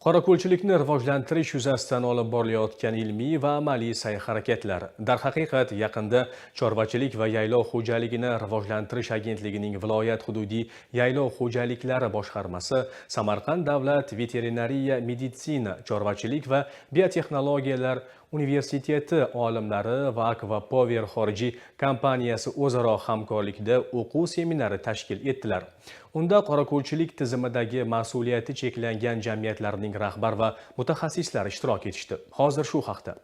Qorako'lchilikni rivojlantirish yuzasidan olib borilayotgan ilmiy va amaliy sa'y-harakatlar. Darhaqiqat, yaqinda Chorvachilik va yaylov xo'jaligini rivojlantirish agentligining viloyat hududiy yaylov xo'jaliklari boshqarmasi Samarqand davlat veterinariya meditsina, chorvachilik va biotexnologiyalar universiteti olimlari va Akvapower xorijiy kompaniyasi o'zaro hamkorlikda o'quv seminari tashkil etdilar. Unda qorako'lchilik tizimidagi mas'uliyati cheklangan jamiyatlarning rahbar va mutaxassislari ishtirok etishdi. Hozir shu haqda.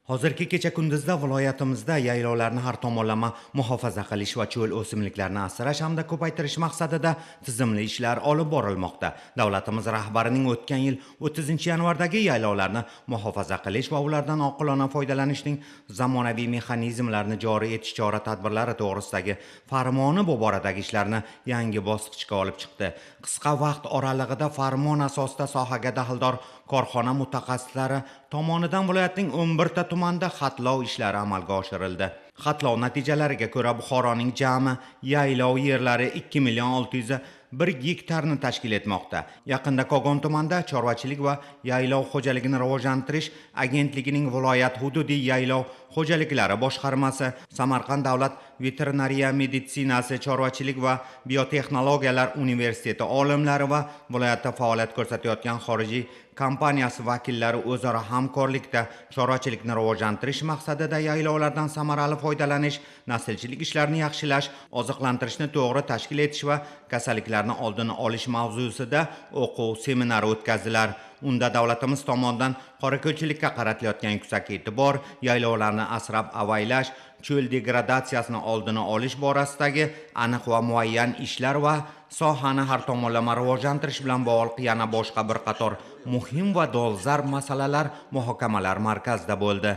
Hozirgi kecha kunduzda viloyatimizda yaylovlarni har tomonlama muhofaza qilish va cho'l o'simliklarini asrash hamda ko'paytirish maqsadida tizimli ishlar olib borilmoqda. Davlatimiz rahbarining o'tgan yil 30-yanvardagi yaylovlarni muhofaza qilish va ulardan oqilona foydalanishning zamonaviy mexanizmlarini joriy etish chora-tadbirlari to'g'risidagi farmoni bu boradagi ishlarni yangi bosqichga olib chiqdi. Qisqa vaqt oralig'ida farmon asosida sohaga daxldor korxona mutaxassislari tomonidan viloyatning 11 ta tumanda xatlov ishlari amalga oshirildi. Xatlov natijalariga ko'ra Buxoroning jami yaylov yerlari 2.601 gektarni tashkil etmoqda. Yaqinda Kogon tumanida chorvachilik va yaylov xo'jaligini rivojlantirish agentligining viloyat hududiy yaylov xo'jaliklari boshqarmasi, Samarqand davlat veterinariya meditsinasi, chorvachilik va biotexnologiyalar universiteti olimlari va viloyatda faoliyat ko'rsatayotgan xorijiy kompaniyasi vakillari o'zaro hamkorlikda chorvachilikni rivojlantirish maqsadida yaylovlardan samarali foydalanish, naslchilik ishlarini yaxshilash, oziqlantirishni to'g'ri tashkil etish va kasalliklarni oldini olish mavzusida o'quv seminari o'tkazdilar. Unda davlatimiz tomonidan qorako'lchilikka qaratilayotgan yuksak e'tibor, yaylovlarni asrab-avaylash, cho'l degradatsiyasini oldini olish borasidagi aniq va muayyan ishlar va sohani har tomonlama rivojlantirish bilan bog'liq yana boshqa bir qator muhim va dolzarb masalalar muhokamalar markazida bo'ldi.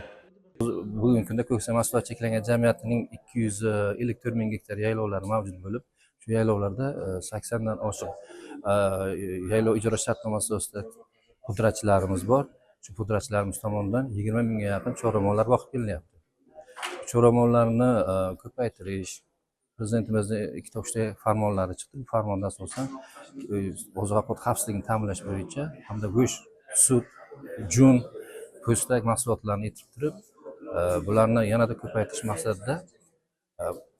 Bugungi kunda Ko'ksim mahsulot cheklangan jamiyatining 254 ming gektar yaylovlari mavjud bo'lib, shu yaylovlarda 80 dan oshiq yaylov ijro shartnomasi asosida pudratchilarimiz bor. Shu pudratchilarimiz tomonidan 20 mingga yaqin cho'ramollar boqib kelinyapti. Cho'ramollarni ko'paytirish, Prezidentimizning 2 farmonlari chiqdi. Bu farmondan asosan oziq-ovqat xavfsizligini ta'minlash bo'yicha hamda go'sht, sut, jun, po'stak mahsulotlarini yetishtirib, bularni yanada ko'paytirish maqsadida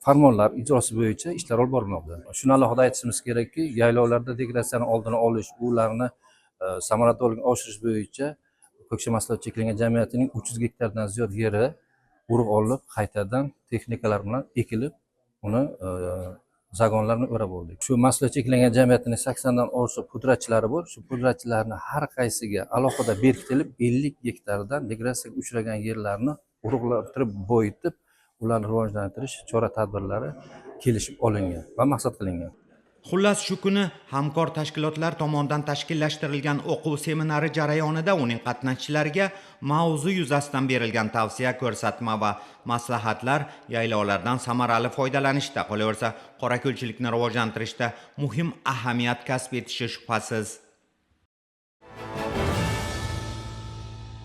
farmonlar ijrosi bo'yicha ishlar olib borilmoqda. Shuni alohida aytishimiz kerakki, yaylovlarda degradatsiyani oldini olish, ularni samaradorligini oshirish bo'yicha Ko'ksim mahsulot cheklangan jamiyatining 300 gektardan ziyod yeri urug' olib, qaytadan texnikalar bilan ekilib, uni zagonlarni o'rab oldik. Shu mahsulot cheklangan jamiyatining 80 dan ortiq pudratchilari bor. Shu pudratchilarni har qaysiga alohida berkitilib 50 gektardan degradatsiyaga uchragan yerlarni urug'lantirib, boyitib, ularni rivojlantirish chora-tadbirlari kelishib olingan va maqsad qilingan. Xullas, shu kuni hamkor tashkilotlar tomonidan tashkillashtirilgan o'quv seminari jarayonida uning qatnashchilariga mavzu yuzasidan berilgan tavsiya, ko'rsatma va maslahatlar yaylovlardan samarali foydalanishda, qolaversa qorako'lchilikni rivojlantirishda muhim ahamiyat kasb etishi shubhasiz.